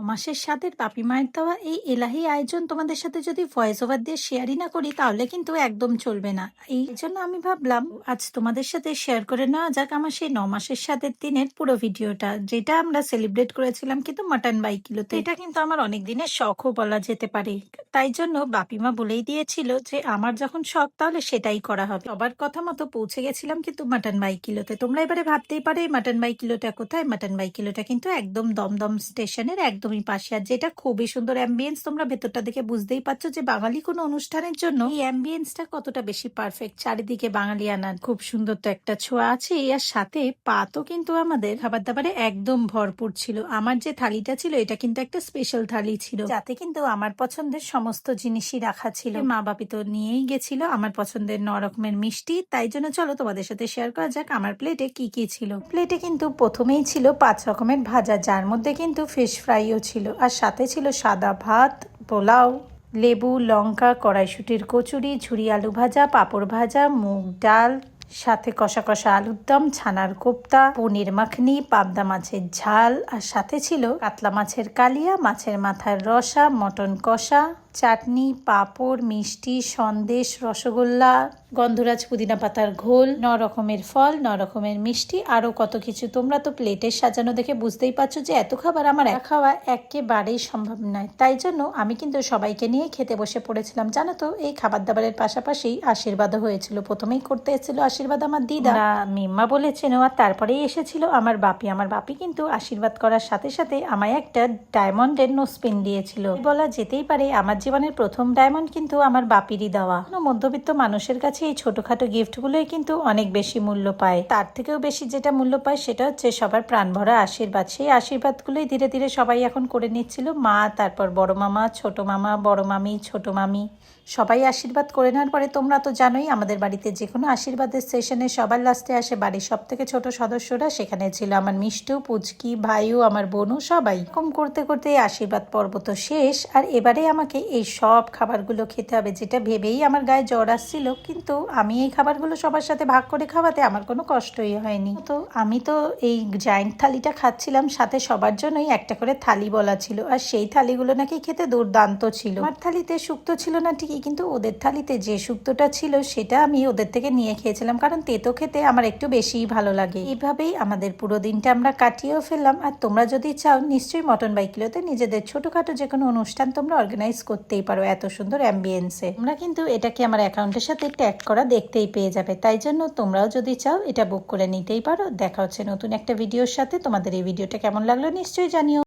মাসের স্বাদের বাপি মায়ের দেওয়া এই এলাহি আয়োজন তোমাদের সাথে যদি ভয়েস ওভার দিয়ে শেয়ারই না করি তাহলে কিন্তু একদম চলবে না। এই জন্য আমি ভাবলাম আজ তোমাদের সাথে শেয়ার করে নেওয়া যাক আমার সেই 9 মাসের স্বাদের দিনের পুরো ভিডিওটা, যেটা আমরা সেলিব্রেট করেছিলাম কিন্তু মাটন বাই কিলোতে। এটা কিন্তু আমার অনেক দিনের শখও বলা যেতে পারে। তাই জন্য বাপিমা বলেই দিয়েছিল যে আমার যখন শখ তাহলে সেটাই করা হবে। সবার কথা মতো পৌঁছে গেছিলাম কিন্তু মাটন বাই কিলোতে। তোমরা এবারে ভাবতেই পারো এই মাটন বাই কিলোটা কোথায়। মাটন বাই কিলোটা কিন্তু একদম দমদম স্টেশনের একদমই পাশে, আর যেটা খুবই সুন্দর অ্যাম্বিয়েন্স। তোমরা ভেতরটা দেখে বুঝতেই পারছো যে বাঙালি কোনো অনুষ্ঠানের জন্য এই অ্যাম্বিয়েন্সটা কতটা বেশি পারফেক্ট। চারিদিকে বাঙালি আনার খুব সুন্দর তো একটা ছোঁয়া আছে। এর সাথে পাতও কিন্তু আমাদের খাবার দাবারে একদম ভরপুর ছিল। আমার যে থালিটা ছিল এটা কিন্তু একটা স্পেশাল থালি ছিল, যাতে কিন্তু আমার পছন্দের সমস্ত জিনিসই রাখা ছিল। মা বাপি তো নিয়েই গেছিল আমার পছন্দের 9 রকমের মিষ্টি। তাই জন্য চলো তোমাদের সাথে শেয়ার করা যাক আমার প্লেটে কি কি ছিল। প্লেটে কিন্তু প্রথমেই ছিল 5 রকমের ভাজা, যার মধ্যে কিন্তু ফিশ ফ্রাইও ছিল, আর সাথে ছিল সাদা ভাত, পোলাও, লেবু, লঙ্কা, কড়াইশুটির কচুরি, ঝুরি আলু ভাজা, পাঁপড় ভাজা, মুগ ডাল, সাথে কষা কষা আলুর দম, ছানার কোপ্তা, পনির মাখনি, পাবদা মাছের ঝাল, আর সাথে ছিল কাতলা মাছের কালিয়া, মাছের মাথার রসা, মটন কষা, চাটনি, পাঁপড়, মিষ্টি, সন্দেশ, রসগোল্লা, গন্ধরাজ পুদিনা পাতার ঘোল, 9 রকমের ফল, 9 রকমের মিষ্টি, আরো কত কিছু। তোমরা তো প্লেটের সাজানো দেখে বুঝতেই পারছো যে এত খাবার আমার একা খাওয়া একেবারেই সম্ভব নয়। তাই জন্য আমি কিন্তু সবাইকে নিয়ে খেতে বসে পড়েছিলাম। জানো তো এই খাবার দাবারের পাশাপাশি আশীর্বাদও হয়েছিল। প্রথমেই করতে এসেছিল আশীর্বাদ আমার দিদা, মিম্মা বলেছেন, আর তারপরেই এসেছিল আমার বাপি। আমার বাপি কিন্তু আশীর্বাদ করার সাথে সাথে আমায় একটা ডায়মন্ডের নোসপিন দিয়েছিল। বলা যেতেই পারে আমার জীবনের প্রথম ডায়মন্ড কিন্তু আমার বাপিরই দেওয়া। মধ্যবিত্ত মানুষের কাছে এই ছোটখাটো গিফটগুলোই কিন্তু অনেক বেশি মূল্য পায়। তার থেকেও বেশি যেটা মূল্য পায় সেটা হচ্ছে সবার প্রাণ ভরা আশীর্বাদ। সেই আশীর্বাদগুলোই ধীরে ধীরে সবাই এখন করে নিচ্ছিল। মা, তারপর বড় মামা, ছোট মামা, বড় মামি, ছোট মামি, সবাই আশীর্বাদ করে নেওয়ার পরে তোমরা তো জানোই আমাদের বাড়িতে যে কোনো আশীর্বাদের সেশনে সবার লাস্টে আসে বাড়ির সব থেকে ছোট সদস্যরা। সেখানে ছিল আমার মিষ্টু, পুচকি, ভাইও, আমার বোনও, সবাই। এরকম করতে করতে এই আশীর্বাদ পর্ব তো শেষ। আর এবারে আমাকে এই সব খাবারগুলো খেতে হবে, যেটা ভেবেই আমার গায়ে জ্বর আসছিল। কিন্তু আমি এই খাবারগুলো সবার সাথে ভাগ করে খাওয়াতে আমার কোনো কষ্টই হয়নি। তো আমি তো এই জায়েন্ট থালিটা খাচ্ছিলাম, সাথে সবার জন্যই একটা করে থালি বলা ছিল। আর সেই থালিগুলো নাকি খেতে দুর্দান্ত ছিল। আমার থালিতে শুক্তো ছিল না ঠিকই, কিন্তু ওদের থালিতে যে শুক্তোটা ছিল সেটা আমি ওদের থেকে নিয়ে খেয়েছিলাম, কারণ তেতো খেতে আমার একটু বেশিই ভালো লাগে। এইভাবেই আমাদের পুরো দিনটা আমরা কাটিয়েও ফেললাম। আর তোমরা যদি চাও নিশ্চয়ই মটন বাই কিলোতে নিজেদের ছোটখাটো যে কোনো অনুষ্ঠান তোমরা অর্গানাইজ করতেই পারো এত সুন্দর অ্যাম্বিয়েন্সে। তোমরা কিন্তু এটাকে আমার অ্যাকাউন্টের সাথে ট্যাগ করা দেখতেই পেয়ে যাবে। তাই জন্য তোমরাও যদি চাও এটা বুক করে নিতেই পারো। দেখা হচ্ছে নতুন একটা ভিডিওর সাথে। তোমাদের এই ভিডিওটা কেমন লাগলো নিশ্চয়ই জানিও।